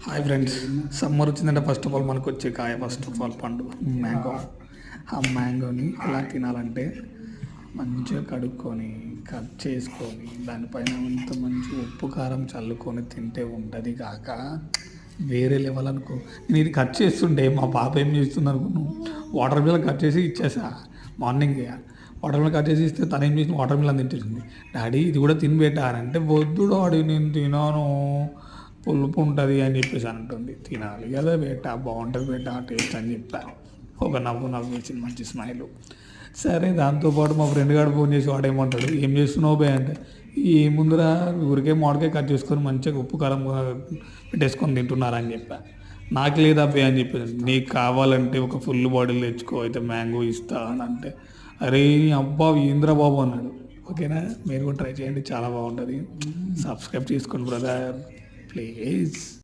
Hi friends, summer వచ్చిందంటే first of all మనకు వచ్చే కాయ ఫస్ట్ ఆఫ్ ఆల్ పండు మ్యాంగో. ఆ మ్యాంగోని ఎలా తినాలంటే మంచిగా కడుక్కొని కట్ చేసుకొని దానిపైన ఇంత మంచి ఉప్పు కారం చల్లుకొని తింటే ఉంటుంది కాక వేరే లెవెల్ అనుకో. నేను ఇది కట్ చేస్తుంటే మా పాప ఏం చేస్తుంది అనుకున్నాను, వాటర్ మిలన్ కట్ చేసి ఇచ్చేసా. మార్నింగ్ వాటర్ మిలన్ కట్ చేసి ఇస్తే తను ఏం చేసి వాటర్ మిలన్ తింటుంది. డాడీ ఇది కూడా తినిపెట్టా అని అంటే, వద్దు డాడీ నేను తినాను, పులుపు ఉంటుంది అని చెప్పేసి అంటుంది. తినాలి కదా బేట, బాగుంటుంది బేట టేస్ట్ అని చెప్పాను. ఒక నవ్వు నవ్వేసింది, మంచి స్మైల్. సరే దాంతోపాటు మా ఫ్రెండ్ గారు ఫోన్ చేసి వాడు ఏమంటాడు, ఏం చేస్తున్నావు బే అంటే, ఏముందిరా ఊరికే మామిడికాయ కట్ చేసుకొని మంచిగా ఉప్పు కారం పెట్టేసుకొని తింటున్నారని చెప్పాను. నాకు లేదా బే అని చెప్పేసి, నీకు కావాలంటే ఒక ఫుల్ బాటిల్ తెచ్చుకో అయితే మ్యాంగో ఇస్తా అని అంటే, అరే అబ్బా ఇంద్రబాబు అన్నాడు. ఓకేనా, మీరు కూడా ట్రై చేయండి, చాలా బాగుంటుంది. సబ్స్క్రైబ్ చేసుకోండి బ్రదర్ ప్లీజ్.